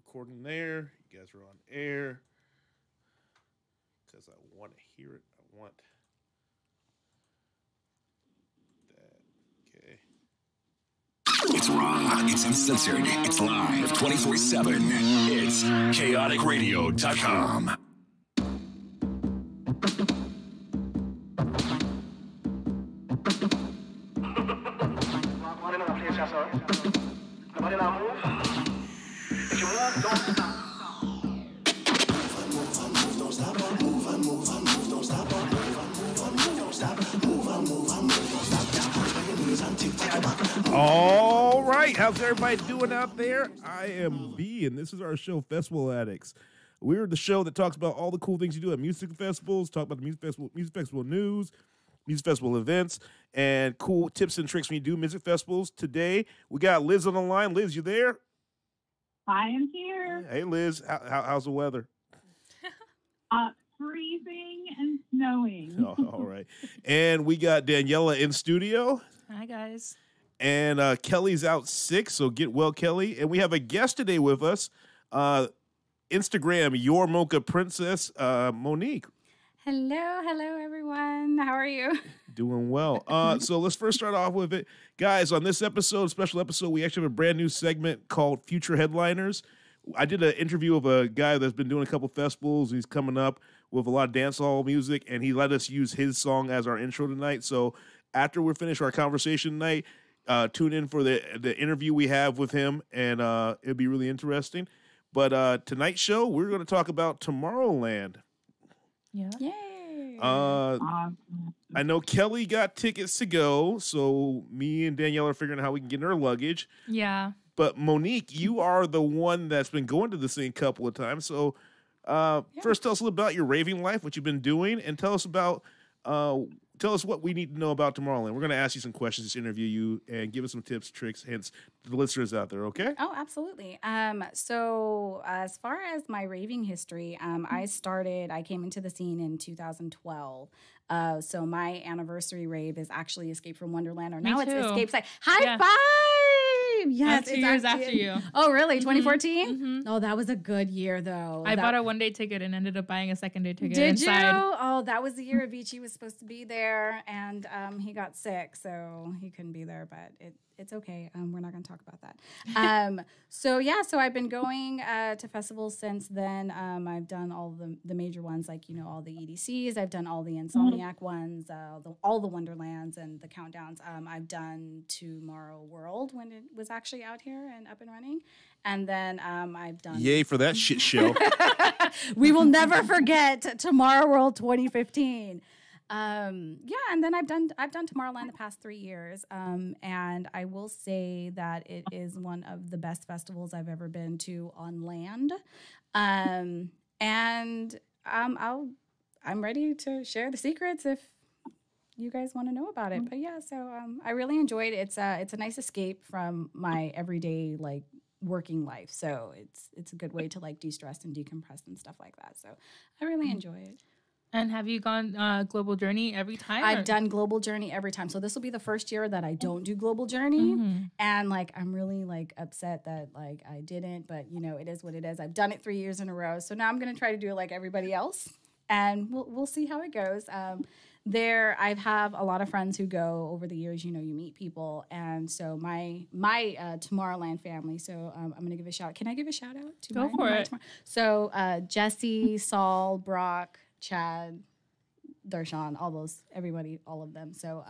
recording there. You guys are on air. Because I want to hear it. I want that. Okay. It's raw. It's uncensored. It's live 24/7. It's chaoticradio.com. All right, how's everybody doing out there? I am B, and this is our show, Festival Addicts. We're the show that talks about all the cool things you do at music festivals, talk about the music festival news, music festival events, and cool tips and tricks when you do music festivals. Today, we got Liz on the line. Liz, you there? I am here. Hey, Liz, how's the weather? Freezing and snowing. Oh, all right. And we got Daniela in studio. Hi, guys. And Kelly's out sick, so get well, Kelly. And we have a guest today with us, Instagram, yourmochaprincess, Monique. Hello, everyone. How are you? Doing well. So let's first start off with it. Guys, on this episode, special episode, we actually have a brand new segment called Future Headliners. I did an interview of a guy that's been doing a couple festivals. He's coming up with a lot of dancehall music, and he let us use his song as our intro tonight. So after we finish our conversation tonight, tune in for the interview we have with him, and it'll be really interesting. But tonight's show, we're going to talk about Tomorrowland. Yeah. Yay. I know Kelly got tickets to go, so me and Danielle are figuring out how we can get in her luggage. Yeah. But Monique, you are the one that's been going to this thing a couple of times. So first, tell us a little about your raving life, what you've been doing, and tell us what we need to know about Tomorrowland. We're going to ask you some questions, to interview you, and give us some tips, tricks, hints to the listeners out there, okay? Oh, absolutely. So as far as my raving history, I came into the scene in 2012. So my anniversary rave is actually Escape from Wonderland, or now it's Escape Side. High five! Yes, it's 2 years after you. Oh, really? 2014? Mm-hmm. Oh, that was a good year, though. I bought a one-day ticket and ended up buying a second-day ticket. Did inside. you? Oh, that was the year Avicii was supposed to be there, and he got sick, so he couldn't be there, but it's okay. We're not going to talk about that. So I've been going to festivals since then. I've done all the major ones, like, all the EDCs. I've done all the Insomniac ones, all the Wonderlands and the countdowns. I've done Tomorrow World when it was actually out here and up and running. And then I've done... Yay for that shit show. We will never forget Tomorrow World 2015. And then I've done Tomorrowland the past 3 years, and I will say that it is one of the best festivals I've ever been to on land, and I'm ready to share the secrets if you guys want to know about it. But yeah, so I really enjoyed it. It's a nice escape from my everyday working life, so it's a good way to de-stress and decompress and stuff like that. So I really enjoy it. And have you gone Global Journey every time? I've done Global Journey every time. So this will be the first year that I don't do Global Journey. Mm-hmm. And I'm really upset that I didn't, but it is what it is. I've done it 3 years in a row. So now I'm going to try to do it like everybody else, and we'll see how it goes. I have a lot of friends who go over the years. You meet people, and so my Tomorrowland family. So I'm going to give a shout. Can I give a shout out to Go for it. So Jesse, Saul, Brock, Chad, Darshan, everybody, all of them. So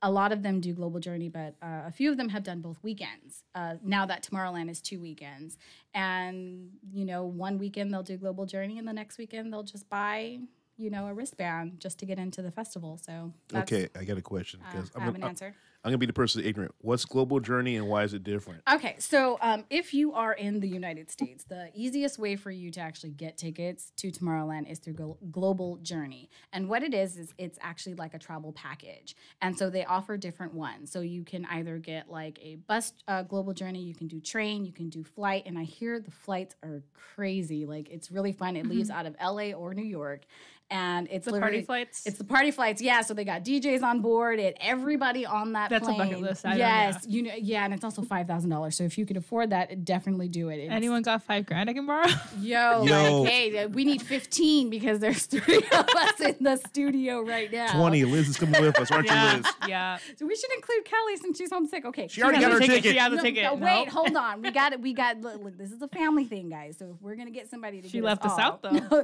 a lot of them do Global Journey, but a few of them have done both weekends. Now that Tomorrowland is 2 weekends. And, one weekend they'll do Global Journey, and the next weekend they'll just buy, a wristband just to get into the festival. So okay, I got a question. I have an answer. I'm going to be the person ignorant. What's Global Journey and why is it different? Okay, so if you are in the United States, the easiest way for you to actually get tickets to Tomorrowland is through Global Journey. And what it is it's actually like a travel package. And so they offer different ones. So you can either get a bus Global Journey, you can do train, you can do flight. And I hear the flights are crazy. It's really fun. It leaves out of LA or New York. And it's the party flights? It's the party flights, yeah. So they got DJs on board, everybody on that That's a bucket plane. list item, Yes, and it's also $5,000. So if you could afford that, definitely do it. Anyone got $5,000 I can borrow? Yo. Like, hey, we need 15 because there's 3 of us in the studio right now. 20. Liz is coming with us, aren't you, Liz? Yeah. So we should include Kelly since she's homesick. Okay, She already got her ticket. She has a No, ticket. no, No. wait, hold on. We got it. Look, this is a family thing, guys. So if we're gonna get somebody to She get left us all- out, though.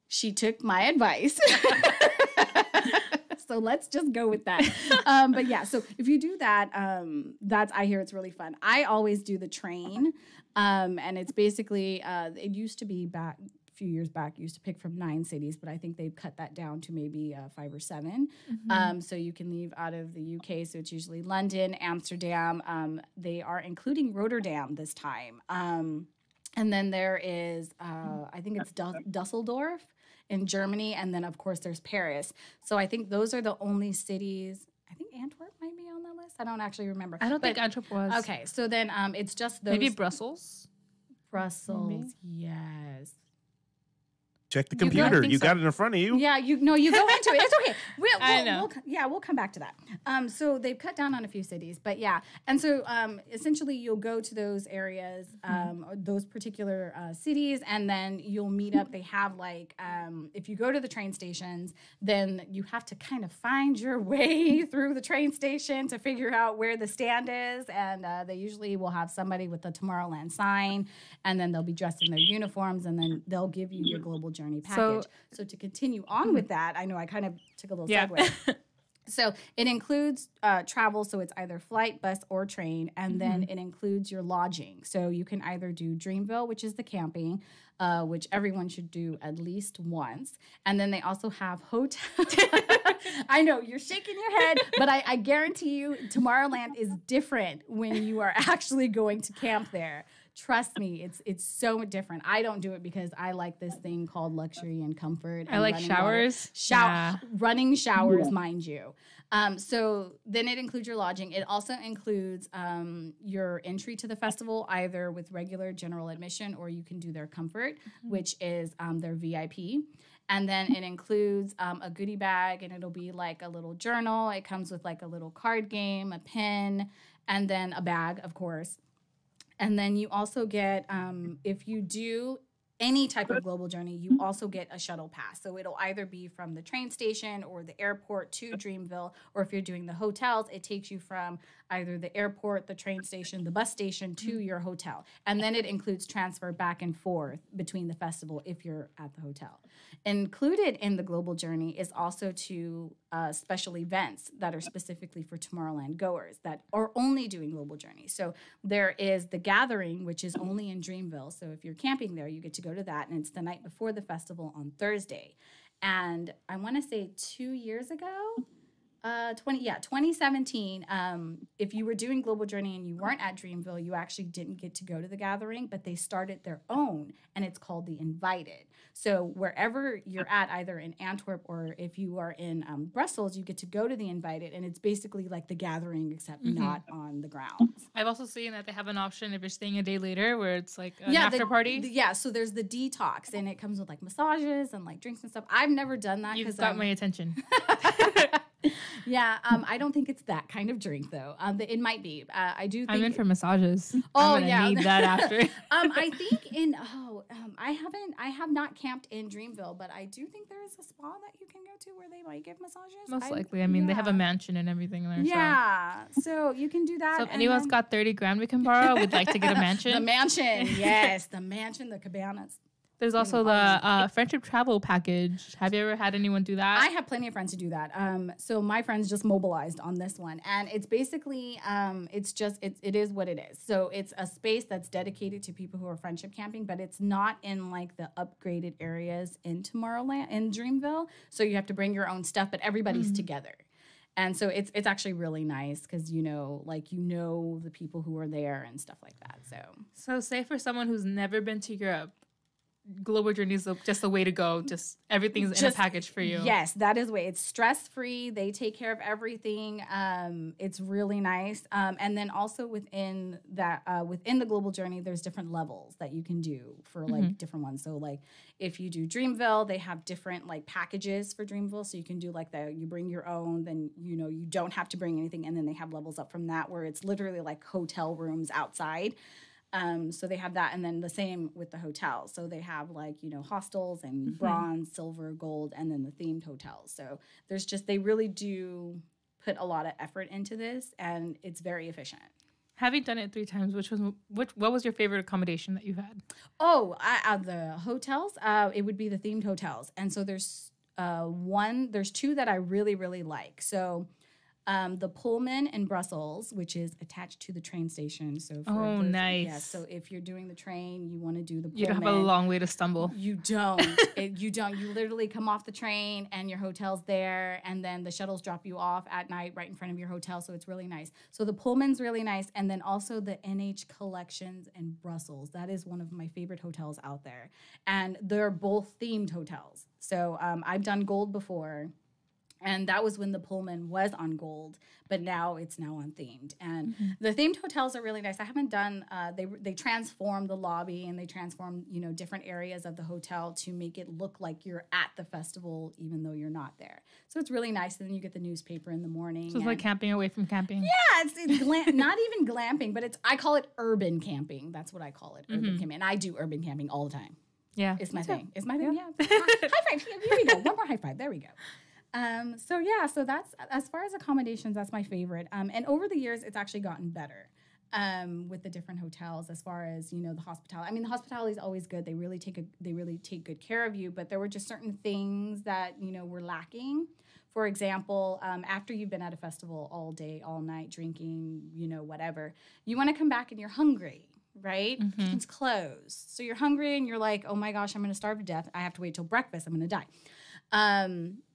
She took my advice. So let's just go with that. But yeah, so if you do that, I hear it's really fun. I always do the train. And it's basically, it used to be back a few years back, you used to pick from 9 cities, but I think they've cut that down to maybe 5 or 7. So you can leave out of the UK. So it's usually London, Amsterdam. They are including Rotterdam this time. And then there is, I think it's Dusseldorf in Germany. And then, of course, there's Paris. So I think those are the only cities. I think Antwerp might be on that list. I don't actually remember. I don't think Antwerp was. Okay, so then it's just those. Maybe Brussels? Brussels, Maybe. yes. Check the You got- I computer. think You so. got it in front of you. Yeah, you go into it. It's okay. I know. We'll come back to that. So they've cut down on a few cities, but yeah. And so essentially you'll go to those areas, or those particular cities, and then you'll meet up. They have like, if you go to the train stations, then you have to kind of find your way through the train station to figure out where the stand is. And they usually will have somebody with the Tomorrowland sign, and then they'll be dressed in their uniforms, and then they'll give you your global journey package. So to continue on with that, I know I kind of took a little segue. So it includes travel, so it's either flight, bus, or train, and then it includes your lodging. So you can either do Dreamville, which is the camping, which everyone should do at least once, and then they also have hotel. I know you're shaking your head, but I guarantee you, Tomorrowland is different when you are actually going to camp there. Trust me, it's so different. I don't do it because I like this thing called luxury and comfort. I like showers. Running showers, mind you. So then it includes your lodging. It also includes your entry to the festival, either with regular general admission, or you can do their comfort, which is their VIP. And then it includes a goodie bag, and it'll be like a little journal. It comes with like a little card game, a pen, and then a bag, of course. And then you also get, if you do any type of global journey, you also get a shuttle pass. So it'll either be from the train station or the airport to Dreamville, or if you're doing the hotels, it takes you from either the airport, the train station, the bus station to your hotel. And then it includes transfer back and forth between the festival if you're at the hotel. Included in the global journey is also two special events that are specifically for Tomorrowland goers that are only doing global journey. So there is the gathering, which is only in Dreamville. So if you're camping there, you get to go to that, and it's the night before the festival on Thursday. And I want to say 2 years ago, 2017, if you were doing global journey and you weren't at Dreamville, you actually didn't get to go to the gathering, but they started their own, and it's called the Invited. So wherever you're at, either in Antwerp or if you are in Brussels, you get to go to the Invited, and it's basically like the gathering except not on the grounds. I've also seen that they have an option if you're staying a day later where it's like an after party. So there's the detox, and it comes with like massages and like drinks and stuff. I've never done that. You've got my attention. Yeah, I don't think it's that kind of drink though. It might be. I do think I'm in for massages. Oh, I'm gonna need that after. I think I have not camped in Dreamville, but I do think there is a spa that you can go to where they might give massages. Most likely. I mean, they have a mansion and everything there. Yeah, so you can do that. So if anyone's got $30,000 we can borrow, we'd like to get a mansion. The mansion, yes, the mansion, the cabanas. There's also the friendship travel package. Have you ever had anyone do that? I have plenty of friends who do that. So my friends just mobilized on this one, and it's basically it is what it is. So it's a space that's dedicated to people who are friendship camping, but it's not in like the upgraded areas in Tomorrowland in Dreamville. So you have to bring your own stuff, but everybody's together. And so it's actually really nice because you know the people who are there and stuff like that. So say for someone who's never been to Europe, Global Journey is just the way to go. Just everything's in a package for you. Yes, that is the way. It's stress-free. They take care of everything. It's really nice. And then also within the Global Journey, there's different levels that you can do for like different ones. So like if you do Dreamville, they have different like packages for Dreamville. So you can do like you bring your own, then you don't have to bring anything. And then they have levels up from that where it's literally like hotel rooms outside. So they have that, and then the same with the hotels. So they have like, hostels and bronze, silver, gold, and then the themed hotels. So they really do put a lot of effort into this, and it's very efficient. Having done it 3 times, what was your favorite accommodation that you've had? Oh, the hotels, it would be the themed hotels. And so there's 2 that I really, really like. So the Pullman in Brussels, which is attached to the train station. So nice. Yeah, so if you're doing the train, you want to do the Pullman. You don't have a long way to stumble. You don't. You don't. You literally come off the train and your hotel's there, and then the shuttles drop you off at night right in front of your hotel. So it's really nice. So the Pullman's really nice, and then also the NH Collections in Brussels. That is one of my favorite hotels out there, and they're both themed hotels. So I've done gold before. And that was when the Pullman was on gold, but now it's on themed. And the themed hotels are really nice. I haven't done, they transform the lobby and they transform, different areas of the hotel to make it look like you're at the festival, even though you're not there. So it's really nice. And then you get the newspaper in the morning. So it's like camping away from camping. Yeah, it's not even glamping, but I call it urban camping. That's what I call it, urban camping. And I do urban camping all the time. Yeah. It's my thing. It's my thing, yeah. High five. Here we go. One more high five. There we go. So that's, as far as accommodations, that's my favorite. And over the years, it's actually gotten better with the different hotels as far as, the hospitality. I mean, the hospitality is always good. They really take good care of you, but there were just certain things that, were lacking. For example, after you've been at a festival all day, all night, drinking, whatever, you want to come back and you're hungry. Right? It's closed. So you're hungry and you're like, oh my gosh, I'm going to starve to death. I have to wait till breakfast. I'm going to die.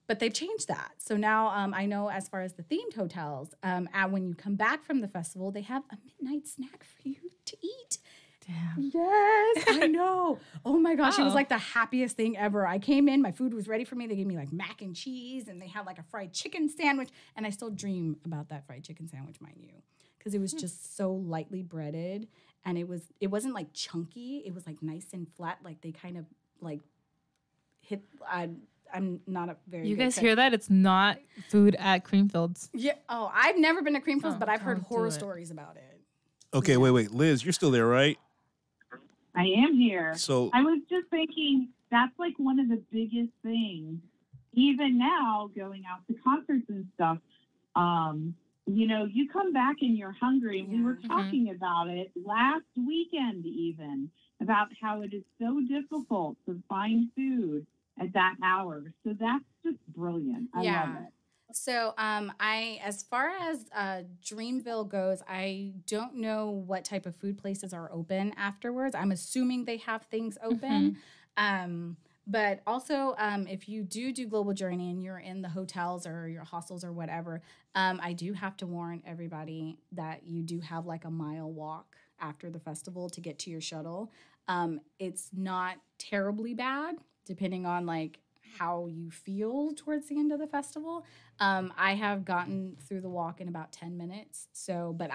But they've changed that. So now I know as far as the themed hotels, when you come back from the festival, they have a midnight snack for you to eat. Damn. Yes, I know. Oh my gosh, It was like the happiest thing ever. I came in, my food was ready for me. They gave me like mac and cheese, and they had like a fried chicken sandwich. And I still dream about that fried chicken sandwich, mind you, because it was just so lightly breaded, and it wasn't like chunky. It was like nice and flat. Like they kind of like hit. I'm not a very. You good guys cook. hear that? It's not food at Creamfields. Yeah. Oh, I've never been to Creamfields, but I've heard horror it. stories about it. Okay, wait. Liz, you're still there, right? I am here. So I was just thinking that's like one of the biggest things. Even now, going out to concerts and stuff, you come back and you're hungry. And we were talking about it last weekend even, about how it is so difficult to find food at that hour. So that's just brilliant. I love it. So as far as Dreamville goes, I don't know what type of food places are open afterwards. I'm assuming they have things open. But also, if you do Global Journey and you're in the hotels or your hostels or whatever, I do have to warn everybody that you do have like a mile walk after the festival to get to your shuttle. It's not terribly bad, depending on like how you feel towards the end of the festival. I have gotten through the walk in about 10 minutes. But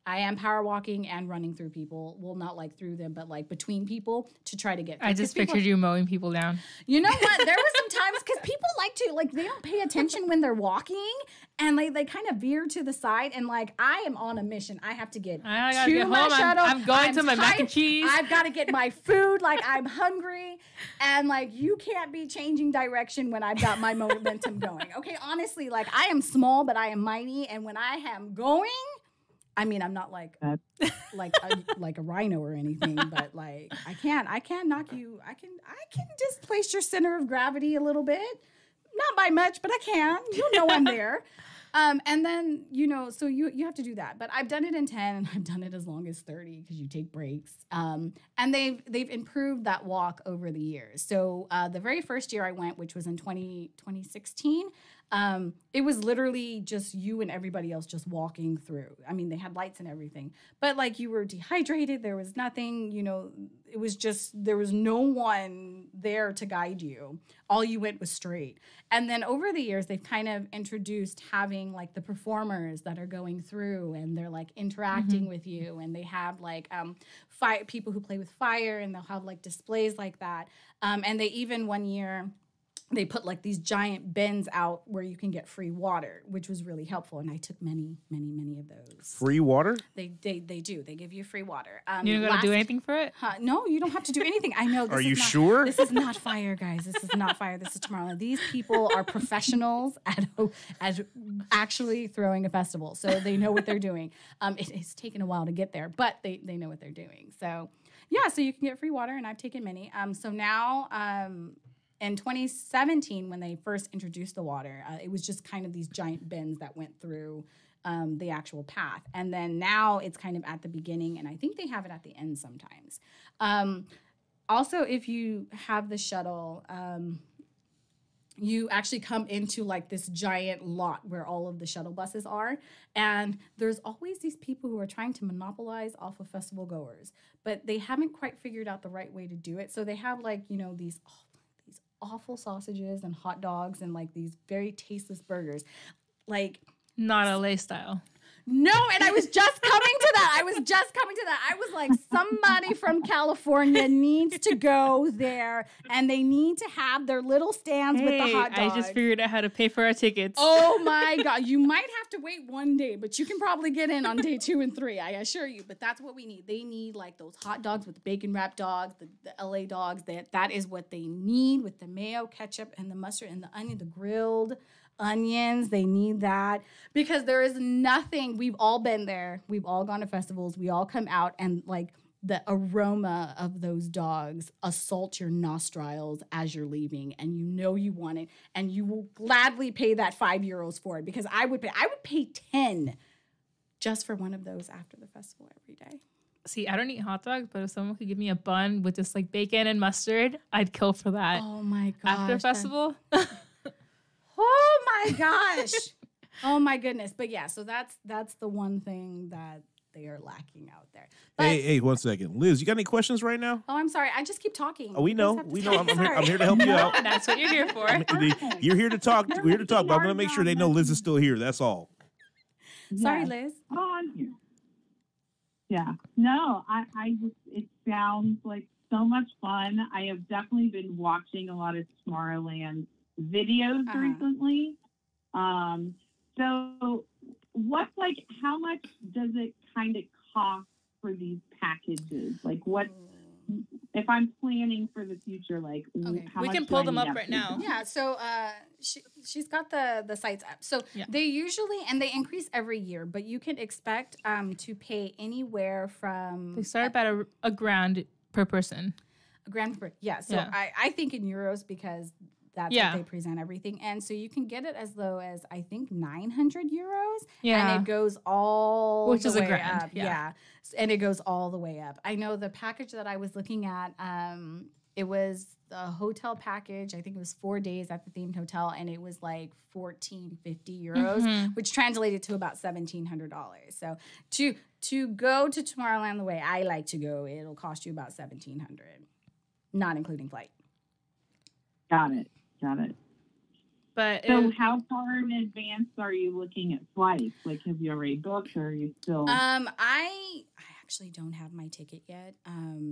I am power walking and running through people. Well, not like through them, but like between people to try to get through. I just pictured you mowing people down. You know what? There were some times because people like to, like, they don't pay attention when they're walking and they kind of veer to the side. And like, I am on a mission. I have to get I gotta to get my home. shuttle. I'm going to my mac and cheese. I've got to get my food. Like, I'm hungry. And like, you can't be changing direction when I've got my momentum going. Okay, honestly, like, I am small, but I am mighty. And when I am going, I mean, I'm not like a rhino or anything, but like I can knock you. I can displace your center of gravity a little bit, not by much, but I can. You'll know I'm there. And then so you have to do that. But I've done it in 10, and I've done it as long as 30 because you take breaks. And they've improved that walk over the years. So the very first year I went, which was in 2016. It was literally just you and everybody else just walking through. I mean, they had lights and everything, but like you were dehydrated. There was nothing, it was just, there was no one there to guide you. All you went was straight. And then over the years, they've kind of introduced having like the performers that are going through and they're like interacting with you. And they have like people who play with fire, and they'll have like displays like that. And they even one year, they put like these giant bins out where you can get free water, which was really helpful. And I took many, many, many of those. Free water? They do. They give you free water. You don't got to do anything for it? No, you don't have to do anything. I know. Are you sure? This is not fire, guys. This is not fire. This is Tomorrowland. These people are professionals at actually throwing a festival. So they know what they're doing. It has taken a while to get there, but they know what they're doing. So yeah, so you can get free water, and I've taken many. So now... in 2017, when they first introduced the water, it was just kind of these giant bins that went through the actual path. And then now it's kind of at the beginning, and I think they have it at the end sometimes. Also, if you have the shuttle, you actually come into like this giant lot where all of the shuttle buses are. And there's always these people who are trying to monopolize off of festival goers, but they haven't quite figured out the right way to do it. So they have like, these awful sausages and hot dogs and like these very tasteless burgers. Like, not LA style. No, and I was just coming to that. I was like, somebody from California needs to go there, and they need to have their little stands with the hot dogs. I just figured out how to pay for our tickets. Oh my God. You might have to wait one day, but you can probably get in on day 2 and 3, I assure you. But that's what we need. They need like those hot dogs with the bacon wrapped dogs, the LA dogs. That is what they need, with the mayo, ketchup, and the mustard and the onion, the grilled onions. They need that, because there is nothing. We've all been there. We've all gone to festivals. We all come out, and like the aroma of those dogs assault your nostrils as you're leaving, and you want it, and you will gladly pay that €5 for it, because I would pay 10 just for one of those after the festival every day. See, I don't eat hot dogs, but if someone could give me a bun with just like bacon and mustard, I'd kill for that. Oh my gosh. After a festival. Oh my gosh. Oh my goodness. But yeah, so that's the one thing that they are lacking out there. But, hey, 1 second. Liz, you got any questions right now? Oh, I'm sorry. I just keep talking. Oh, we know. I'm here to help you out. That's what you're here for. You're here to talk. We're here to talk, but I'm going to make sure they know Liz is still here. That's all. Sorry, Liz. Oh, I'm here. Yeah. No, I just, it sounds like so much fun. I have definitely been watching a lot of Tomorrowland videos recently. So what's like, how much does it kind of cost for these packages? Like, what if I'm planning for the future? Like, how we much can pull them up right now. Yeah. So she's got the sites up. So they usually, and they increase every year, but you can expect to pay anywhere from. They start about a grand per person. A grand per. Yeah. So I think in euros, because that's what they present everything. And so you can get it as low as, I think, 900 euros. Yeah. And it goes all Which the is way a grand. up. Yeah. And it goes all the way up. I know the package that I was looking at, it was the hotel package. I think it was 4 days at the themed hotel, and it was like 1,450 euros, which translated to about $1,700. So to go to Tomorrowland the way I like to go, it'll cost you about $1,700, not including flight. Got it. But so how far in advance are you looking at flights? Like, have you already booked, or are you still? I actually don't have my ticket yet.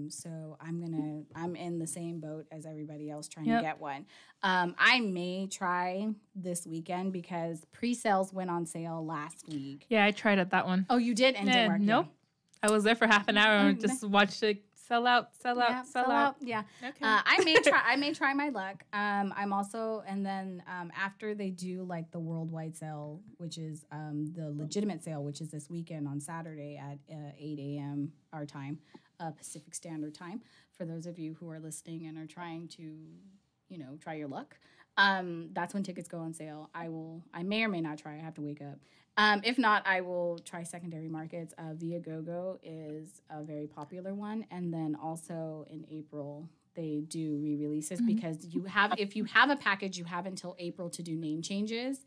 So I'm in the same boat as everybody else trying to get one. I may try this weekend, because pre-sales went on sale last week. yeah, I tried at that one. Oh, you did? And didn't work? Nope. I was there for half an hour and just watched it sell out. Yeah. Okay. I may try my luck. I'm also, and then after they do like the worldwide sale, which is the legitimate sale, which is this weekend on Saturday at 8 a.m. our time, Pacific Standard Time, for those of you who are listening and are trying to, try your luck. That's when tickets go on sale. I may or may not try. I have to wake up. If not, I will try secondary markets. Via GoGo is a very popular one. And then also in April, they do re-releases because if you have a package, you have until April to do name changes.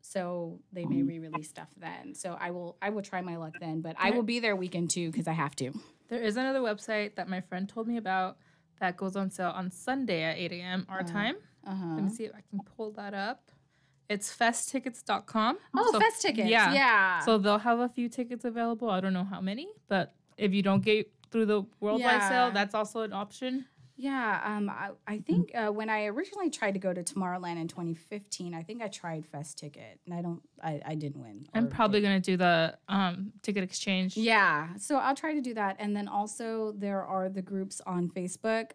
So they may re-release stuff then. So I will try my luck then, but I will be there weekend 2 because I have to. There is another website that my friend told me about that goes on sale on Sunday at 8 a.m. our time. Let me see if I can pull that up. It's festtickets.com. Oh, so, Fest Tickets. Yeah. So they'll have a few tickets available. I don't know how many, but if you don't get through the worldwide sale, that's also an option. Yeah, I think when I originally tried to go to Tomorrowland in 2015, I think I tried Fest Ticket, and I didn't win. I'm probably going to do the ticket exchange. Yeah, so I'll try to do that. And then also there are the groups on Facebook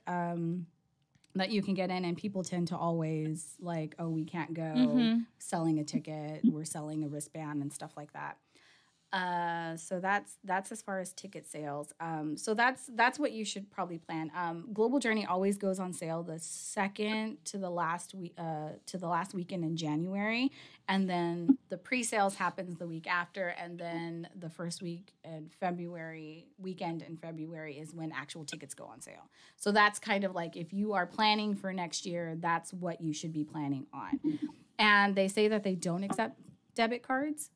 that you can get in, and people tend to always like, oh, we can't go, selling a ticket, we're selling a wristband and stuff like that. So that's as far as ticket sales. So that's what you should probably plan. Global Journey always goes on sale the second to the last weekend in January, and then the pre-sales happens the week after, and then the first weekend in February is when actual tickets go on sale. So that's kind of like if you are planning for next year, that's what you should be planning on. And they say that they don't accept debit cards.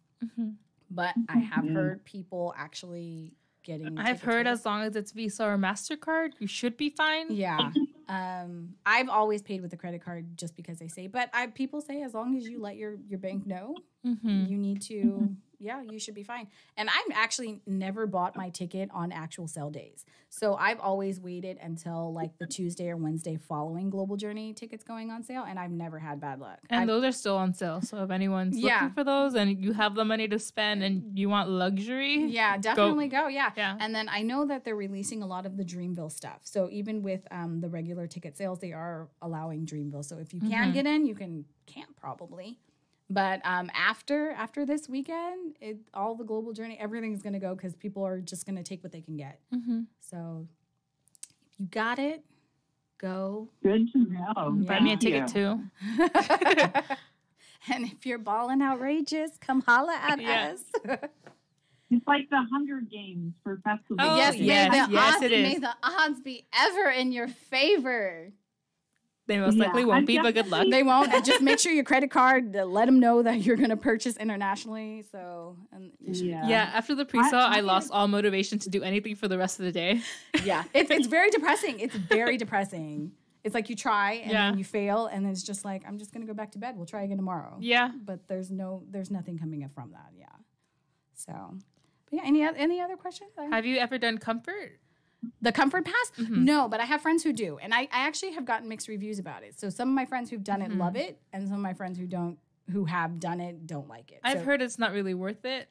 But I have heard people actually getting. I've heard as long as it's Visa or MasterCard, you should be fine. Yeah. I've always paid with a credit card just because they say. But people say as long as you let your bank know, you need to. Yeah, you should be fine. And I've actually never bought my ticket on actual sale days. So I've always waited until like the Tuesday or Wednesday following Global Journey tickets going on sale, and I've never had bad luck. And those are still on sale. So if anyone's looking for those and you have the money to spend and you want luxury, definitely go. Yeah. And then I know that they're releasing a lot of the Dreamville stuff. So even with the regular ticket sales, they are allowing Dreamville. So if you can get in, you can't probably. But after this weekend, all the Global Journey, everything's going to go because people are just going to take what they can get. So if you got it, go. Good to know. Buy me a ticket too. And if you're balling outrageous, come holla at us. It's like the Hunger Games for festivals. Oh, yes, it is. May the odds be ever in your favor. They most likely won't be, but good luck. They won't. And just make sure your credit card, let them know that you're going to purchase internationally. So, after the pre-sale, I lost all motivation to do anything for the rest of the day. Yeah, it's very depressing. It's very depressing. It's like you try and then you fail, and then it's just like, I'm just going to go back to bed. We'll try again tomorrow. Yeah. But there's nothing coming up from that. Yeah. So, but any other questions? Have you ever done Comfort? The Comfort Pass? No, but I have friends who do. And I actually have gotten mixed reviews about it. So some of my friends who've done it love it, and some of my friends who have done it don't like it. I've heard it's not really worth it.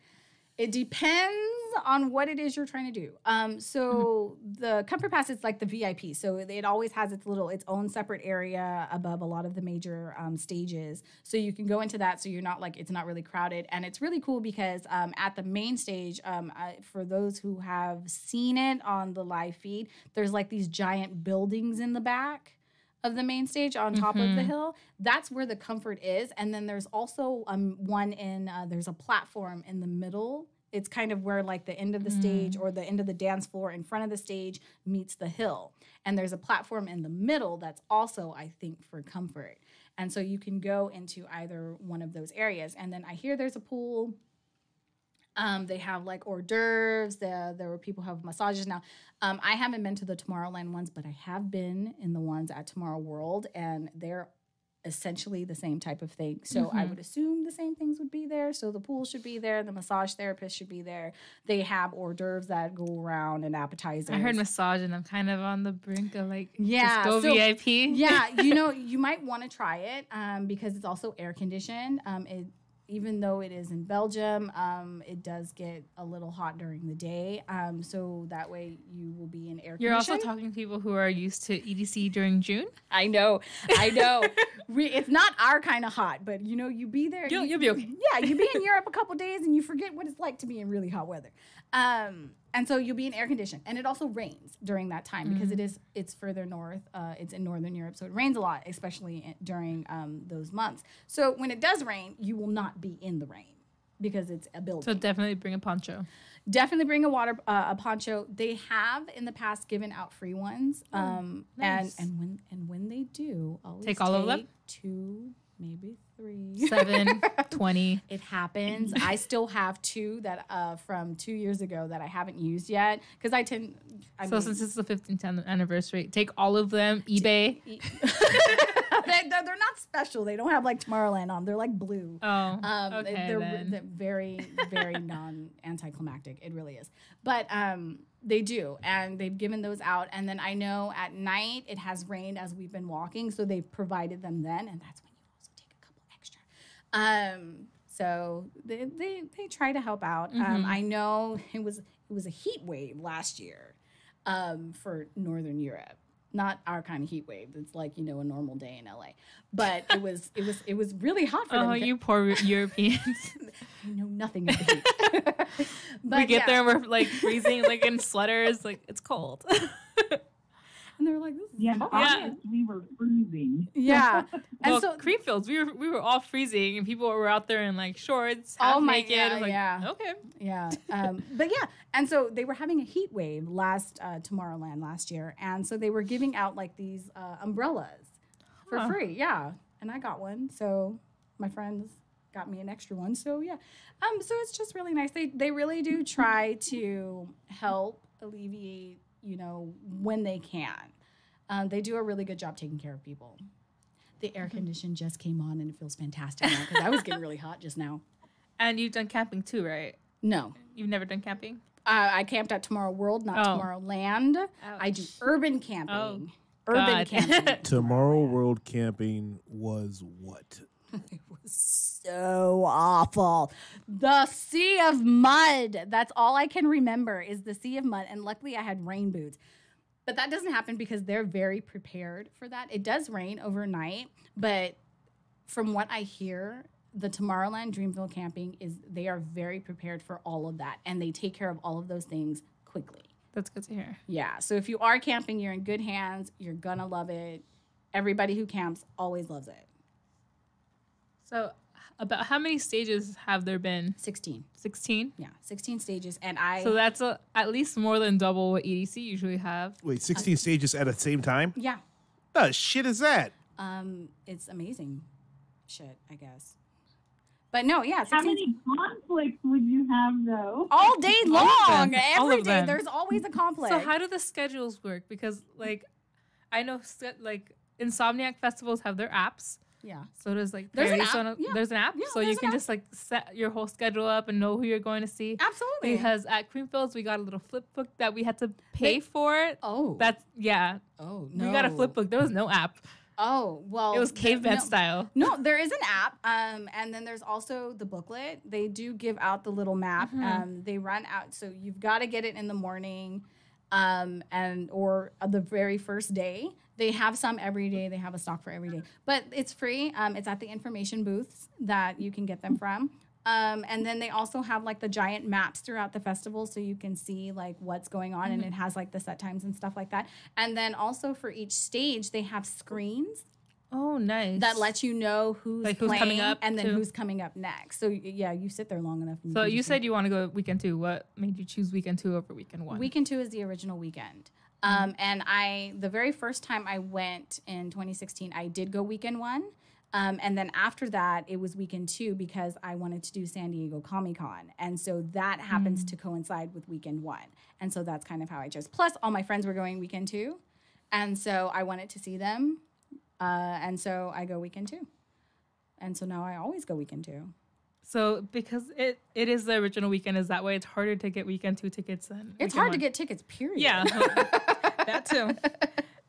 It depends on what it is you're trying to do. So the Comfort Pass is like the VIP. So it always has its own separate area above a lot of the major stages. So you can go into that so you're not like, it's not really crowded. And it's really cool because at the main stage, for those who have seen it on the live feed, there's like these giant buildings in the back of the main stage on top of the hill. That's where the Comfort is. And then there's also one there's a platform in the middle. It's kind of where like the end of the stage or the end of the dance floor in front of the stage meets the hill. And there's a platform in the middle that's also, I think, for Comfort. And so you can go into either one of those areas. And then I hear there's a pool. They have like hors d'oeuvres. There were people who have massages now. I haven't been to the Tomorrowland ones, but I have been in the ones at Tomorrow World, and they're essentially the same type of thing. So I would assume the same things would be there. So the pool should be there. The massage therapist should be there. They have hors d'oeuvres that go around and appetizers. I heard massage, and I'm kind of on the brink of like, just go VIP. Yeah, you might want to try it because it's also air conditioned. Even though it is in Belgium, it does get a little hot during the day. So that way you will be in air conditioning. You're also talking to people who are used to EDC during June. I know. It's not our kind of hot, but you be there. You'll be okay. Yeah, you be in Europe a couple days and you forget what it's like to be in really hot weather. And so you'll be in air conditioned, and it also rains during that time because it's further north. It's in Northern Europe, so it rains a lot, especially during those months. So when it does rain, you will not be in the rain because it's a building. So definitely bring a poncho. Definitely bring a poncho. They have in the past given out free ones. Nice. And when they do, always Take all of them? 2, maybe 3. 7, 20. It happens. I still have 2 that from 2 years ago that I haven't used yet because So since it's the 15th anniversary, take all of them. eBay. They're not special. They don't have like Tomorrowland on. They're like blue. Oh, okay. They're very, very anticlimactic. It really is. But they do, and they've given those out. And then I know at night it has rained as we've been walking, so they've provided them then, and that's when you also take a couple extra. So they try to help out. I know it was a heat wave last year for Northern Europe. Not our kind of heat wave. It's like, a normal day in LA. But it was really hot for them. Oh, you poor Europeans. I know nothing of the heat. But we get there and we're like freezing, like in sweaters, like it's cold. And they're like, this is Yeah, hot. August, we were freezing. Yeah. And Well, so Creamfields, we were all freezing, and people were out there in like shorts, half naked. yeah, I was like, yeah. okay. Yeah. But yeah. And so they were having a heat wave last Tomorrowland last year. And so they were giving out like these umbrellas for free. Yeah. And I got one. So my friends got me an extra one. So yeah. So it's just really nice. They really do try to help alleviate, when they can. They do a really good job taking care of people. The air condition just came on and it feels fantastic now because I was getting really hot just now. And you've done camping too, right? No. You've never done camping? I camped at Tomorrow World, not Tomorrowland. I do urban camping. Oh, urban God. camping. Tomorrow World camping was what? It was so awful. The sea of mud. That's all I can remember is the sea of mud. And luckily I had rain boots. But that doesn't happen because they're very prepared for that. It does rain overnight. But from what I hear, the Tomorrowland Dreamville camping they are very prepared for all of that. And they take care of all of those things quickly. That's good to hear. Yeah. So if you are camping, you're in good hands. You're going to love it. Everybody who camps always loves it. So about how many stages have there been? 16. 16? Yeah, 16 stages. And So that's at least more than double what EDC usually have. Wait, 16 stages at the same time? yeah, The shit is that? it's amazing shit, I guess. But no, yeah, 16. How many conflicts would you have, though? All day long. All Every of day. them. There's always a conflict. So how do the schedules work? Because like I know like Insomniac festivals have their apps. yeah. So does like There's an Paradise app. Zone- Yeah. there's an app, Yeah, so you there's can an just like set your whole schedule up and know who you're going to see. Absolutely. Because at Creamfields we got a little flip book that we had to pay for. Oh. That's no. no. We got a flip book. There was no app. Oh, well. It was caveman no. style. No, there is an app, and then there's also the booklet. They do give out the little map. They run out, so you've got to get it in the morning, or the very first day. They have some every day. They have a stock for every day, but it's free. It's at the information booths that you can get them from. And then they also have like the giant maps throughout the festival so you can see like what's going on and it has like the set times and stuff like that. And then also for each stage, they have screens Oh, nice. that let you know who's playing coming up and then too. who's coming up next. So yeah, you sit there long enough. And So can you just said you want to go weekend 2. What made you choose weekend 2 over weekend 1? Weekend 2 is the original weekend. And the very first time I went in 2016, I did go weekend 1. And then after that, it was weekend 2 because I wanted to do San Diego Comic-Con. And so that happens to coincide with weekend 1. And so that's kind of how I chose. Plus, all my friends were going weekend 2. And so I wanted to see them. And so I go weekend 2. And so now I always go weekend 2. So because it is the original weekend, is that why it's harder to get weekend 2 tickets than It's weekend hard 1? to get tickets, period. Yeah, that too.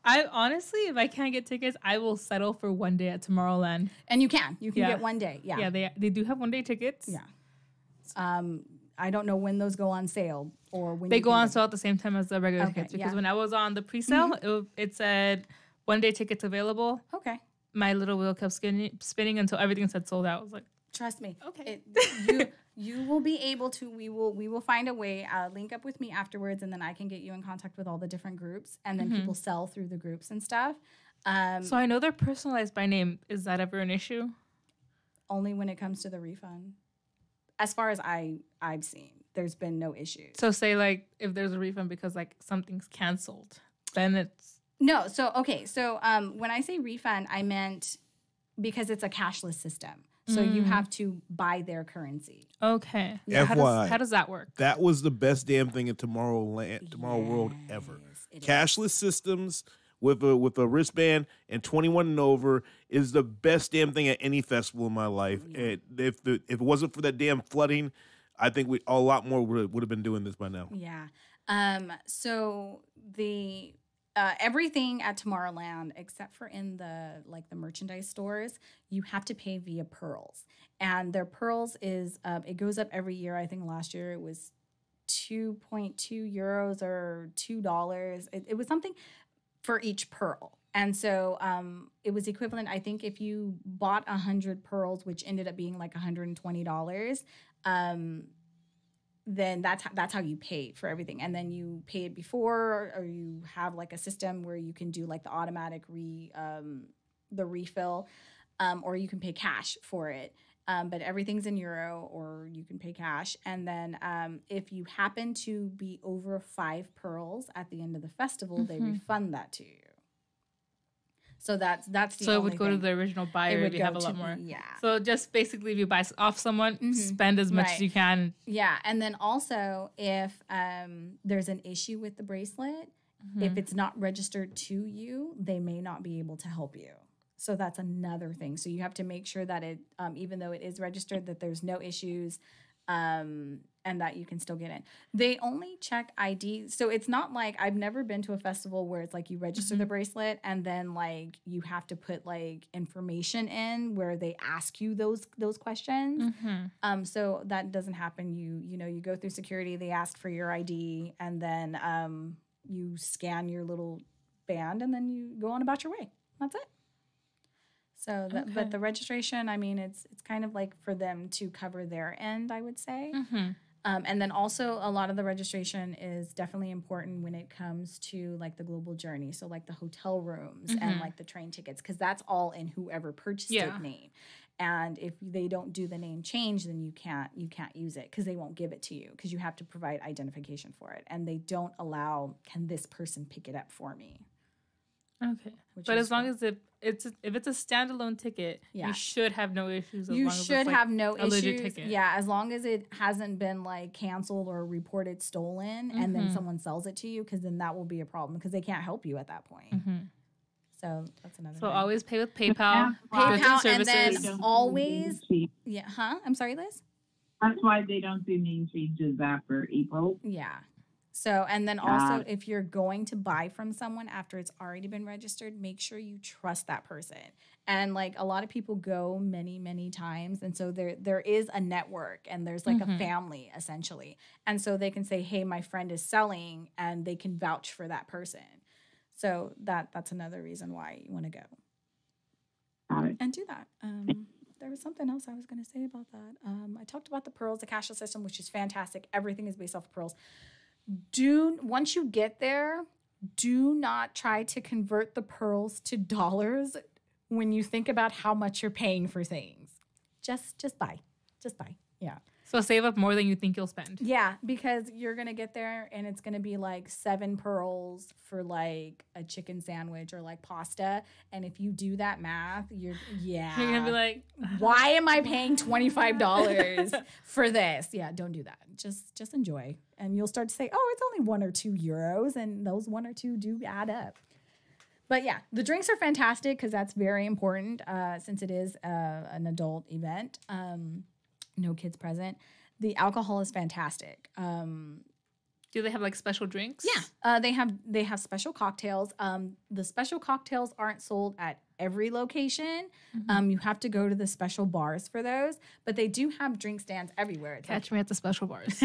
I honestly, if I can't get tickets, I will settle for one day at Tomorrowland. And you can. You can Yeah. get one day. Yeah. Yeah, they do have 1 day tickets. Yeah. I don't know when those go on sale or when They you go can on get sale at the same time as the regular Okay, tickets because yeah. when I was on the pre-sale, it said 1 day tickets available. Okay. My little wheel kept spinning until everything said sold out. I was like, Trust me. Okay. You will be able to. We will find a way. Link up with me afterwards, and then I can get you in contact with all the different groups, and then people sell through the groups and stuff. So I know they're personalized by name. Is that ever an issue? Only when it comes to the refund. As far as I've seen, there's been no issues. So say like if there's a refund because like something's canceled, then it's no. So okay. So when I say refund, I meant because it's a cashless system. So you have to buy their currency. okay. Yeah. FYI. How does that work? That was the best damn thing at Tomorrowland, Tomorrow World ever. Cashless systems with a wristband and 21 and over is the best damn thing at any festival in my life. And if it wasn't for that damn flooding, I think a lot more would have been doing this by now. Yeah. So the everything at Tomorrowland, except for in the merchandise stores, you have to pay via pearls. And their pearls is it goes up every year. I think last year it was 2.2 euros or $2. It was something for each pearl. And so it was equivalent, I think, if you bought 100 pearls, which ended up being like $120, then that's how you pay for everything. And then you pay it before, or you have like a system where you can do like the automatic refill, or you can pay cash for it. But everything's in euro, or you can pay cash. And then if you happen to be over 5 pearls at the end of the festival, they refund that to you. So that's the so it would go to the original buyer if you have a lot more. Yeah. So just basically, if you buy off someone, spend as much as you can. Yeah, and then also if there's an issue with the bracelet, if it's not registered to you, they may not be able to help you. So that's another thing. So you have to make sure that it, even though it is registered, that there's no issues, and that you can still get in. They only check ID. So it's not like, I've never been to a festival where it's like you register the bracelet and then like you have to put like information in where they ask you those questions. So that doesn't happen. You go through security, they ask for your ID, and then you scan your little band, and then you go on about your way. That's it. So, but the registration, I mean, it's kind of like for them to cover their end, I would say. And then also a lot of the registration is definitely important when it comes to like the global journey. So like the hotel rooms and like the train tickets, because that's all in whoever purchased it name. And if they don't do the name change, then you can't use it because they won't give it to you, because you have to provide identification for it. And they don't allow, can this person pick it up for me? Okay. But as long as if it's a standalone ticket, you should have no issues. You should have no issues. Yeah, as long as it hasn't been like canceled or reported stolen, and then someone sells it to you, because then that will be a problem, because they can't help you at that point. So that's another. So thing. Always pay with PayPal. PayPal, and then always. Yeah. Huh? I'm sorry, Liz. That's why they don't do name changes after April. Yeah. So, and then also, if you're going to buy from someone after it's already been registered, make sure you trust that person. And like a lot of people go many, many times. And so there is a network, and there's like a family essentially. And so they can say, hey, my friend is selling, and they can vouch for that person. So that's another reason why you want to go and do that. There was something else I was going to say about that. I talked about the pearls, the cashless system, which is fantastic. Everything is based off of pearls. Once you get there, do not try to convert the pearls to dollars when you think about how much you're paying for things. Just buy. Yeah. So save up more than you think you'll spend. Yeah, because you're going to get there and it's going to be like 7 pearls for like a chicken sandwich or like pasta. And if you do that math, you're going to be like, why am I paying $25 for this? Yeah, don't do that. Just enjoy. And you'll start to say, oh, it's only 1 or 2 euros. And those 1 or 2 do add up. But yeah, the drinks are fantastic because that's very important since it is an adult event. No kids present. The alcohol is fantastic. Do they have like special drinks? Yeah, they have special cocktails. The special cocktails aren't sold at every location. You have to go to the special bars for those, but they do have drink stands everywhere. It's Catch me at the special bars.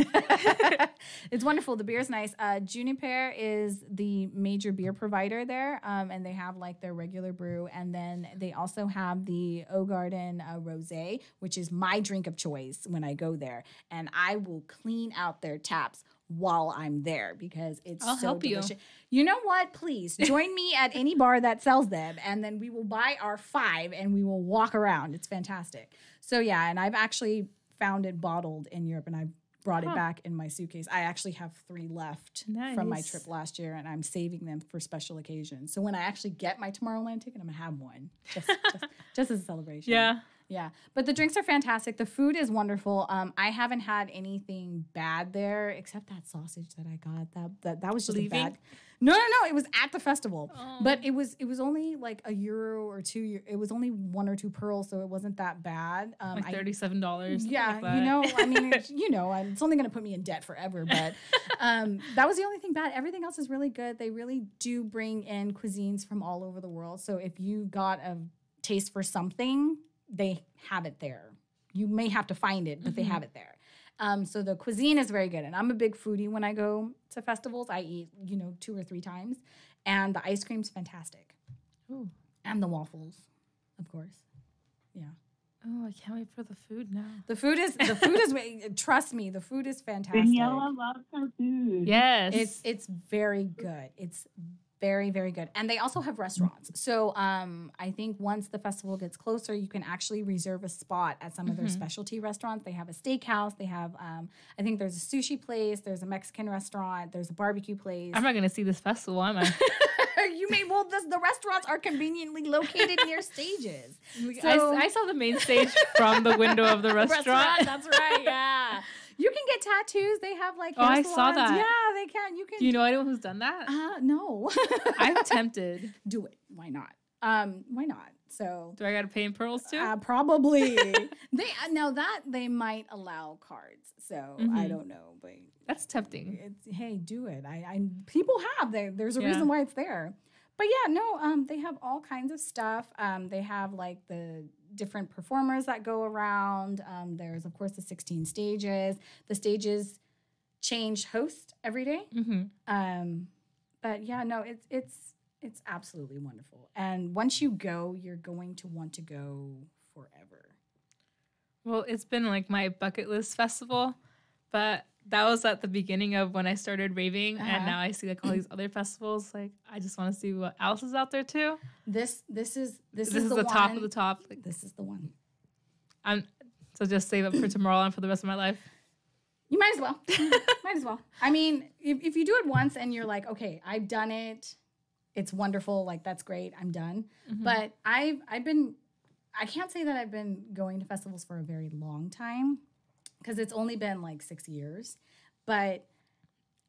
It's wonderful. The beer's nice. Juniper is the major beer provider there, and they have like their regular brew, and then they also have the O Garden Rosé, which is my drink of choice when I go there, and I will clean out their taps while I'm there because it's I'll so help you. delicious. You know what? Please join me at any bar that sells them, and then we will buy our 5 and we will walk around. It's fantastic. So yeah, and I've actually found it bottled in Europe, and I brought it back in my suitcase. I actually have 3 left from my trip last year, and I'm saving them for special occasions. So when I actually get my Tomorrowland ticket, I'm gonna have one just as a celebration. Yeah, but the drinks are fantastic. The food is wonderful. I haven't had anything bad there except that sausage that I got. That was just a bad. No. It was at the festival, but it was only like €1 or €2. It was only 1 or 2 pearls, so it wasn't that bad. Like $37. Yeah, like that. I mean, it's only going to put me in debt forever. But that was the only thing bad. Everything else is really good. They really do bring in cuisines from all over the world. So if you got a taste for something, they have it there. You may have to find it, but they have it there. So the cuisine is very good. And I'm a big foodie when I go to festivals. I eat, 2 or 3 times. And the ice cream's fantastic. Ooh. And the waffles, of course. Yeah. Oh, I can't wait for the food now. The food is trust me, the food is fantastic. Daniela loves her food. Yes. It's very good. It's very, very good. And they also have restaurants. So I think once the festival gets closer, you can actually reserve a spot at some of their specialty restaurants. They have a steakhouse. They have, I think there's a sushi place. There's a Mexican restaurant. There's a barbecue place. I'm not going to see this festival, am I? The restaurants are conveniently located near stages. So, I saw the main stage from the window of the restaurant. That's right, yeah. You can get tattoos. They have like hair I salons. saw that. Yeah, they can. You can. Do you know anyone who's done that? No. I'm tempted. Do it. Why not? Why not? So Do I got to pay in pearls too? probably. They might allow cards. So I don't know, but That's tempting. hey, do it. People have there's a reason why it's there. But yeah, no, they have all kinds of stuff. They have like the different performers that go around. There's of course the 16 stages. The stages change host every day. But yeah, no, it's absolutely wonderful. And once you go, you're going to want to go forever. Well, it's been like my bucket list festival, but that was at the beginning of when I started raving, and now I see like all these other festivals. Like, I just want to see what else is out there too. This is the top of the top. Like, this is the one. So just save up for Tomorrowland for the rest of my life. You might as well. Might as well. I mean, if you do it once and you're like, okay, I've done it, it's wonderful. Like, that's great. I'm done. But I can't say that I've been going to festivals for a very long time because it's only been like 6 years. But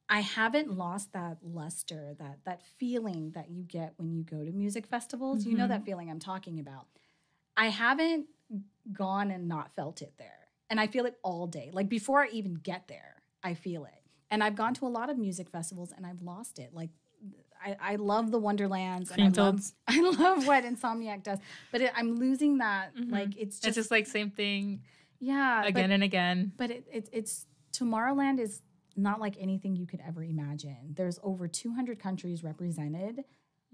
I haven't lost that luster, that feeling that you get when you go to music festivals. You know that feeling I'm talking about. I haven't gone and not felt it there. And I feel it all day. Like, before I even get there, I feel it. And I've gone to a lot of music festivals and I've lost it. Like, I love the Wonderlands. And I love what Insomniac does. But I'm losing that. Like, it's just like same thing. Yeah. Again and again. But it's Tomorrowland is not like anything you could ever imagine. There's over 200 countries represented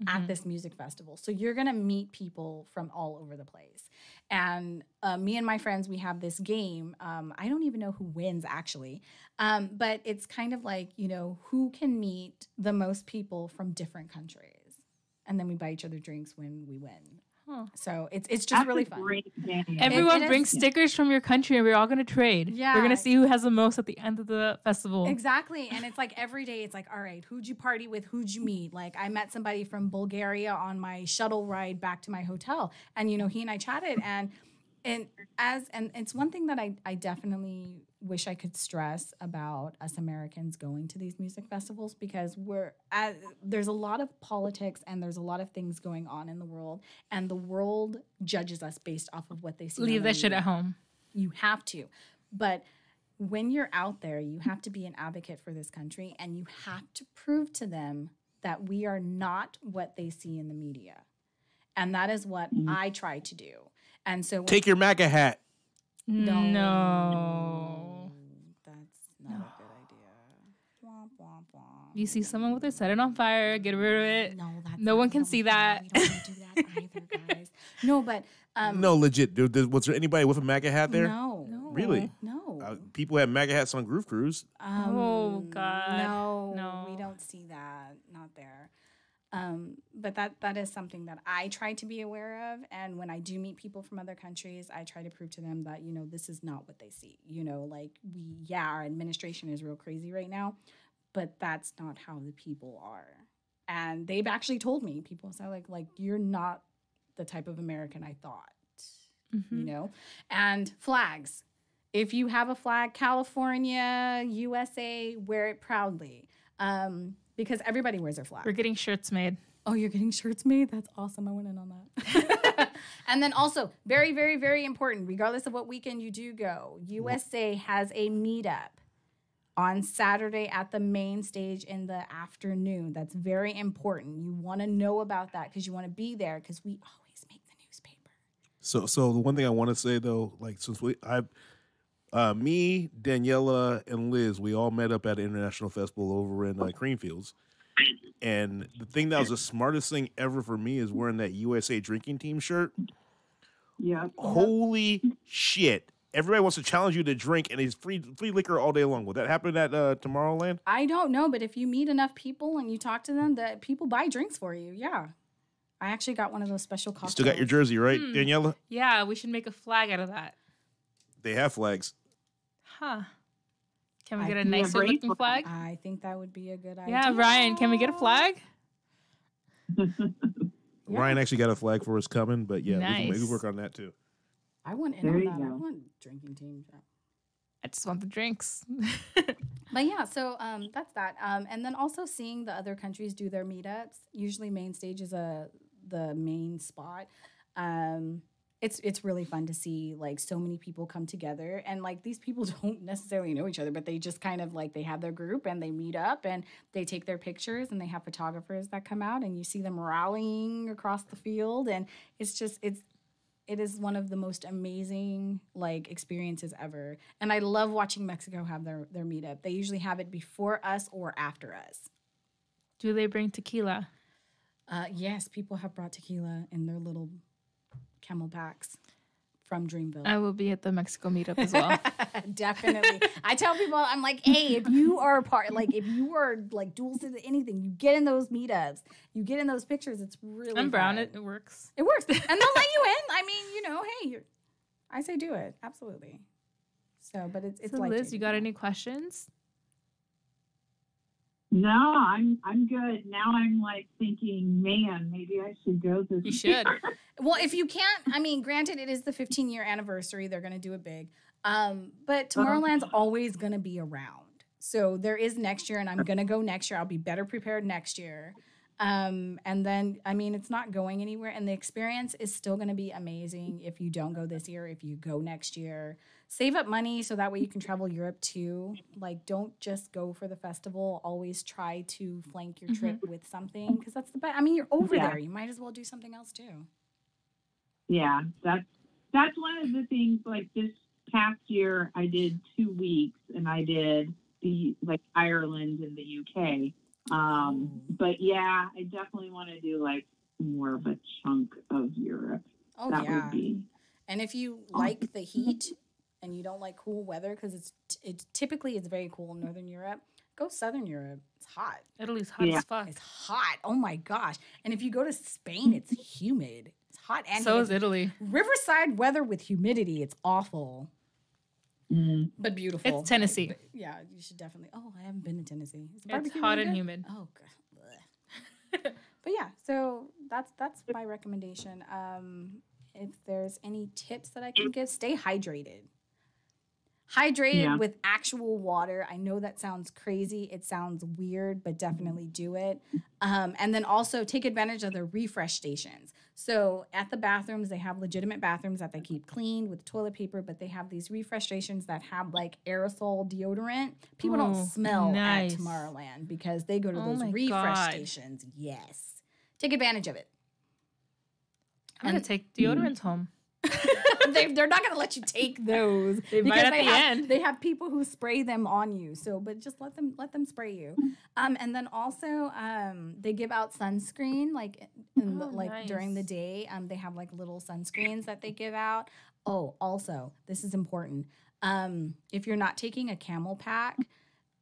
at this music festival. So you're going to meet people from all over the place. And me and my friends, we have this game. I don't even know who wins, actually. But it's kind of like, who can meet the most people from different countries. And then we buy each other drinks when we win. Huh. So it's just really fun. Great game. Everyone brings stickers from your country and we're all going to trade. Yeah. We're going to see who has the most at the end of the festival. Exactly. And it's like every day it's like, all right, who'd you party with? Who'd you meet? Like, I met somebody from Bulgaria on my shuttle ride back to my hotel. And, he and I chatted. And it's one thing that I definitely wish I could stress about us Americans going to these music festivals, because there's a lot of politics and there's a lot of things going on in the world, and the world judges us based off of what they see. Leave that shit at home. You have to. But when you're out there, you have to be an advocate for this country, and you have to prove to them that we are not what they see in the media. And that is what I try to do. And so Take your MAGA hat. No. That's not a good idea. Womp, womp, womp. You see someone with their set it on fire, get rid of it. No, that's No one can see that. We don't do that either, guys. No, but No, legit. Was there anybody with a MAGA hat there? no. Really? No. People had MAGA hats on Groove Cruise. Oh, God. No, No. we don't see that. Not there. But that is something that I try to be aware of. And when I do meet people from other countries, I try to prove to them that, this is not what they see. Our administration is real crazy right now, but that's not how the people are. And they've actually told me, people say like you're not the type of American I thought, and flags. If you have a flag, California, USA, wear it proudly. Because everybody wears their flag. We're getting shirts made. Oh, you're getting shirts made? That's awesome. I went in on that. And then also, very, very, very important, regardless of what weekend you do go, USA has a meetup on Saturday at the main stage in the afternoon. That's very important. You want to know about that because you want to be there because we always make the newspaper. So the one thing I want to say though, like since me, Daniela, and Liz, we all met up at an international festival over in Creamfields. And the thing that was the smartest thing ever for me is wearing that USA drinking team shirt. Yeah. Holy shit. Everybody wants to challenge you to drink, and it's free liquor all day long. Will that happen at Tomorrowland? I don't know, but if you meet enough people and you talk to them, that people buy drinks for you. Yeah. I actually got one of those special cocktails. You still got your jersey, right, Daniela? Yeah, we should make a flag out of that. They have flags. Huh. Can we I get a think nicer a looking flag? I think that would be a good idea. Yeah, Ryan, can we get a flag? Ryan actually got a flag for us coming, but yeah, we Nice. can work on that too. I want in There on you that. I go. want drinking team. I just want the drinks. But yeah, so that's that. And then also seeing the other countries do their meetups. Usually main stage is the main spot. It's really fun to see like so many people come together, and like these people don't necessarily know each other, but they just kind of like they have their group and they meet up and they take their pictures, and they have photographers that come out and you see them rallying across the field, and it is one of the most amazing like experiences ever. And I love watching Mexico have their meetup. They usually have it before us or after us. Do they bring tequila? Yes, people have brought tequila in their little camelbacks from Dreamville. I will be at the Mexico meetup as well. Definitely. I tell people, I'm like, hey, if you are dual citizen, anything, you get in those meetups, you get in those pictures. It's really I'm brown. fun. It works. It works. And they'll let you in. I mean, hey, I say do it. Absolutely. So, but it's So like Liz, you got any questions? No, I'm good. Now I'm like thinking, man, maybe I should go this You should. Well, if you can't, I mean, granted, it is the 15-year anniversary. They're going to do it big. But Tomorrowland's always going to be around. So there is next year, and I'm going to go next year. I'll be better prepared next year. And then, I mean, it's not going anywhere. And the experience is still going to be amazing if you don't go this year, if you go next year. Save up money so that way you can travel Europe too. Like, don't just go for the festival. Always try to flank your trip with something because that's the best. I mean, you're over there. You might as well do something else too. Yeah, that's one of the things. Like this past year, I did 2 weeks, and I did the like Ireland and the UK. But yeah, I definitely want to do like more of a chunk of Europe. Oh, that yeah. would be. And if you like the heat and you don't like cool weather, because it's typically very cool in Northern Europe, go Southern Europe. It's hot. Italy's hot Yeah. as fuck. It's hot. Oh my gosh. And if you go to Spain, it's humid. It's hot and So humid. is Italy. Riverside weather with humidity. It's awful, but beautiful. It's Tennessee. But yeah, you should definitely. Oh, I haven't been to Tennessee. Is the It's barbecue hot really and good? humid. Oh, God. But yeah, so that's my recommendation. If there's any tips that I can give, stay hydrated. Hydrated with actual water. I know that sounds crazy. It sounds weird, but definitely do it. And then also take advantage of the refresh stations. So at the bathrooms, they have legitimate bathrooms that they keep clean with toilet paper, but they have these refresh stations that have like aerosol deodorant. People don't smell nice. at Tomorrowland because they go to Oh those my refresh God. stations. Yes. Take advantage of it. I'm going to take deodorants home. They're not going to let you take those. They might at the end. They have people who spray them on you. So, but just let them spray you. And then also, they give out sunscreen Nice. during the day. They have like little sunscreens that they give out. Oh, also, this is important. If you're not taking a Camel pack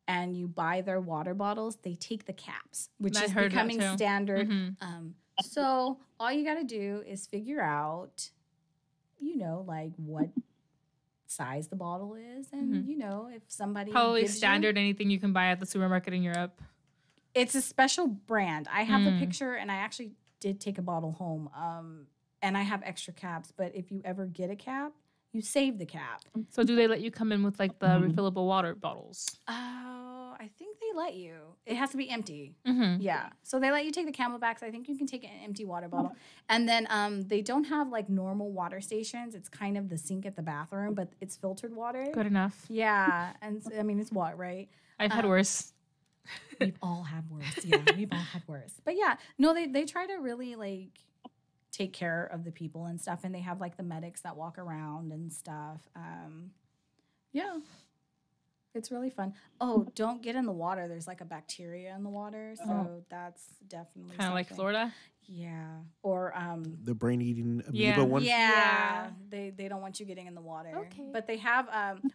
and you buy their water bottles, they take the caps, which is becoming standard. Mm-hmm. So all you got to do is figure out, like what size the bottle is. And, if somebody Probably gives standard anything you can buy at the supermarket in Europe. It's a special brand. I have the picture, and I actually did take a bottle home. And I have extra caps. But if you ever get a cap, you save the cap. So do they let you come in with like the refillable water bottles? Oh, I think they let you. It has to be empty. Mm-hmm. Yeah. So they let you take the Camelbacks. I think you can take an empty water bottle. And then they don't have like normal water stations. It's kind of the sink at the bathroom, but it's filtered water. Good enough. Yeah. And I mean, it's what, right? I've had worse. We've all had worse. Yeah, we've all had worse. But yeah, no, they try to really like take care of the people and stuff. And they have like the medics that walk around and stuff. Yeah. It's really fun. Oh, don't get in the water. There's like a bacteria in the water. So that's definitely Kind of like Florida. Yeah. Or The brain-eating amoeba one? yeah. They don't want you getting in the water. Okay. But they have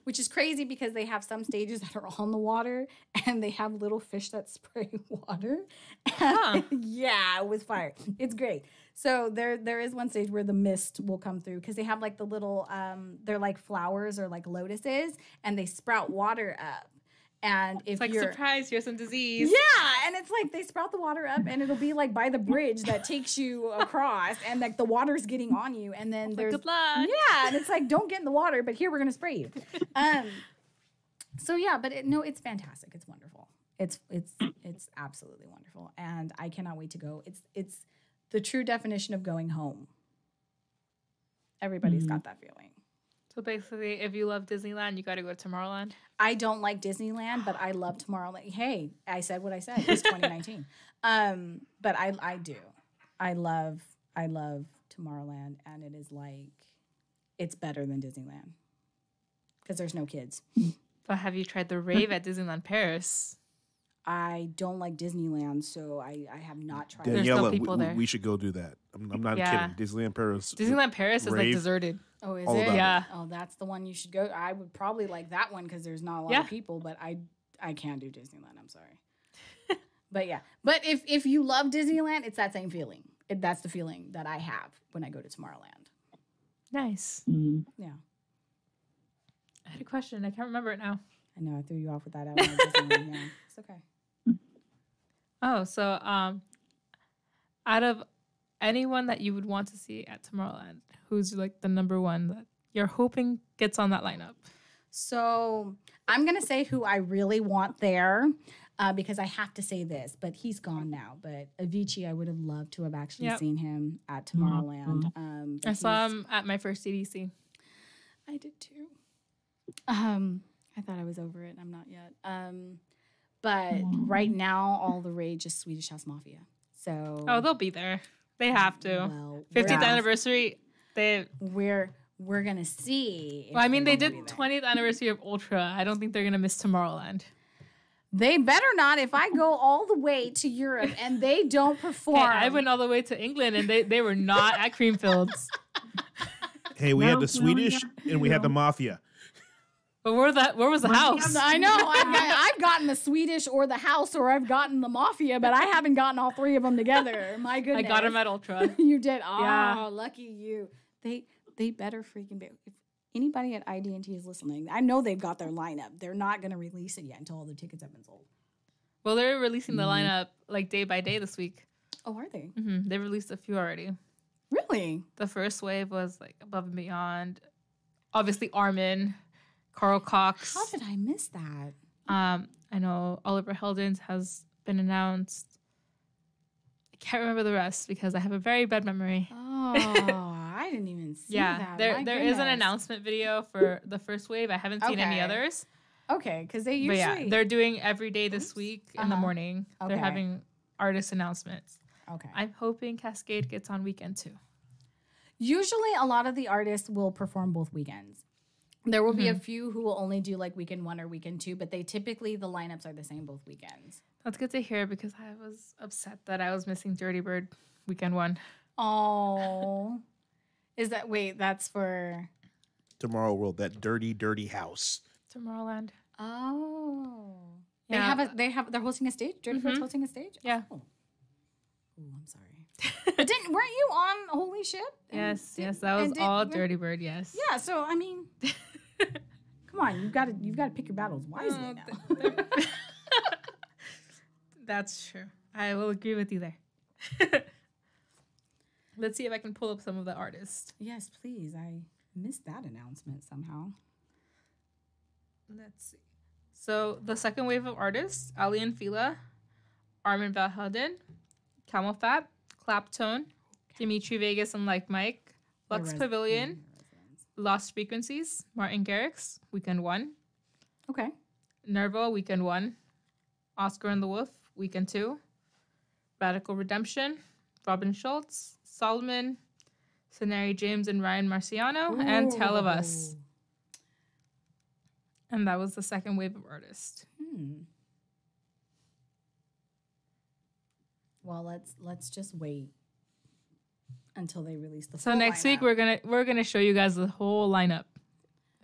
which is crazy because they have some stages that are on the water and they have little fish that spray water. Huh. Yeah, with fire. It's great. So there is one stage where the mist will come through because they have like the little they're like flowers or like lotuses and they sprout water up. And if It's like, you're surprise, you have some disease. yeah, and it's like they sprout the water up, and it'll be like by the bridge that takes you across, and like the water's getting on you, and then there's Good luck. yeah, and it's like don't get in the water, but here we're gonna spray you. So yeah, but it's fantastic. It's wonderful. It's absolutely wonderful, and I cannot wait to go. It's the true definition of going home. Everybody's got that feeling. So basically, if you love Disneyland, you got to go to Tomorrowland. I don't like Disneyland, but I love Tomorrowland. Hey, I said what I said. It's 2019. But I do. I love Tomorrowland, and it is like it's better than Disneyland because there's no kids. But have you tried the rave at Disneyland Paris? I don't like Disneyland, so I have not tried. There's Daniela, no people there. we should go do that. I'm not Yeah. kidding. Disneyland Paris. Disneyland Paris is like Rave. deserted. Oh, is All it? about it. Yeah. Oh, that's the one you should go. I would probably like that one because there's not a lot Yeah. of people, but I can't do Disneyland. I'm sorry. But yeah. But if you love Disneyland, it's that same feeling. That's the feeling that I have when I go to Tomorrowland. Nice. Yeah. I had a question. I can't remember it now. I know I threw you off with that. Disneyland. Yeah. It's okay. Oh, so out of anyone that you would want to see at Tomorrowland, who's like the number one that you're hoping gets on that lineup? So I'm going to say who I really want there because I have to say this, but he's gone now. But Avicii, I would have loved to have actually seen him at Tomorrowland. But I saw him at my first CDC. I did too. I thought I was over it. I'm not yet. But right now, all the rage is Swedish House Mafia. So Oh, they'll be there. They have to. well, 50th anniversary. we're gonna see. if Well, I mean, they they're did gonna be there. 20th anniversary of Ultra. I don't think they're gonna miss Tomorrowland. They better not. If I go all the way to Europe and they don't perform, Hey, I went all the way to England and they were not at Creamfields. Hey, we had the Swedish and we had the Mafia. But where was the house? I know. I've gotten the Swedish or the House or I've gotten the Mafia, but I haven't gotten all three of them together. My goodness. I got him at Ultra. You did? Oh, Yeah. lucky you. They better freaking be. If anybody at ID&T is listening, I know they've got their lineup. They're not going to release it yet until all the tickets have been sold. Well, they're releasing the lineup like day by day this week. Oh, are they? They released a few already. Really? The first wave was like Above and Beyond. Obviously, Armin, Carl Cox. How did I miss that? I know Oliver Heldens has been announced. I can't remember the rest because I have a very bad memory. Oh, I didn't even see Yeah, that. there is an announcement video for the first wave. I haven't seen any Okay. others. Okay, because they But usually. yeah, they're doing every day this week in the morning. Okay. They're having artist announcements. Okay. I'm hoping Cascade gets on weekend too. Usually, a lot of the artists will perform both weekends. There will be a few who will only do like weekend 1 or weekend 2, but they typically, the lineups are the same both weekends. That's good to hear because I was upset that I was missing Dirty Bird weekend 1. Oh. That's for... Tomorrow World, that dirty, dirty house. Tomorrowland. Oh. Yeah. They're hosting a stage? Dirty Bird's hosting a stage? Yeah. Oh. Ooh, I'm sorry. Weren't you on Holy Ship? Yes, that was all Dirty Bird, yes. Yeah, so I mean, come on, you've got to pick your battles wisely now. That's true. I will agree with you there. Let's see if I can pull up some of the artists. Yes, please. I missed that announcement somehow. Let's see. So the second wave of artists: Ali and Fila, Armin van Helden, Camel Fat, Claptone, Dimitri Vegas and Like Mike, Lux Pavilion, Lost Frequencies, Martin Garrix, weekend 1. Okay. Nervo, weekend 1. Oscar and the Wolf, weekend 2. Radical Redemption, Robin Schultz, Solomon, Sonari James and Ryan Marciano, and Tell of Us. And that was the second wave of artists. Well, let's just wait until they release the. So full next lineup. week we're gonna show you guys the whole lineup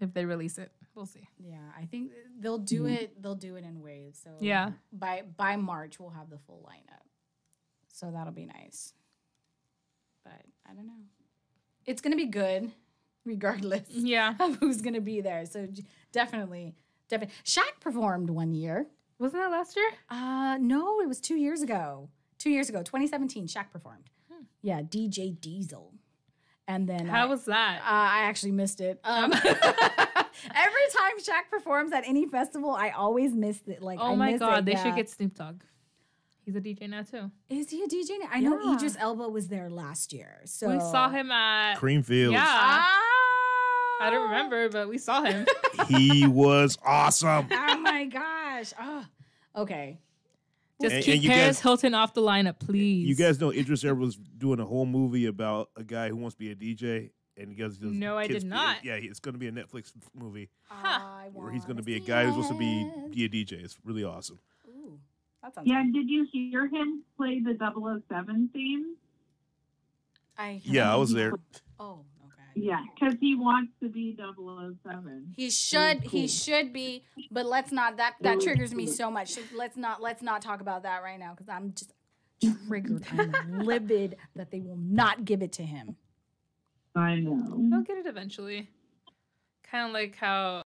if they release it. We'll see. Yeah, I think they'll do it. They'll do it in waves. So Yeah. by March we'll have the full lineup. So that'll be nice. But I don't know. It's gonna be good, regardless. Yeah. Of who's gonna be there. So definitely. Shaq performed one year. Wasn't that last year? No, it was 2 years ago. 2 years ago, 2017. Shaq performed. Yeah, DJ Diesel. And then How was that? I actually missed it. Every time Shaq performs at any festival, I always miss it. Like, oh I my miss god, it, they yeah. should get Snoop Dogg. He's a DJ now too. Is he a DJ now? I know Yeah. Idris Elba was there last year. So We saw him at Creamfields. Yeah. Ah! I don't remember, but we saw him. He was awesome. Oh my gosh. Oh, okay. Just And keep you Paris guys- Hilton off the lineup, please. You guys know Idris Elba was doing a whole movie about a guy who wants to be a DJ, and you guys just No, I did not. Yeah, it's going to be a Netflix movie where he's going to wanna be a see guy who's supposed to it. be a DJ. It's really awesome. Ooh, that sounds Yeah, fun. did you hear him play the 007 theme? Yeah, I was there. Oh, okay. Yeah, because he wants to be 007. He should be, but let's not. That triggers me so much. So let's not talk about that right now because I'm just triggered. I'm livid that they will not give it to him. I know. They'll get it eventually. Kind of like how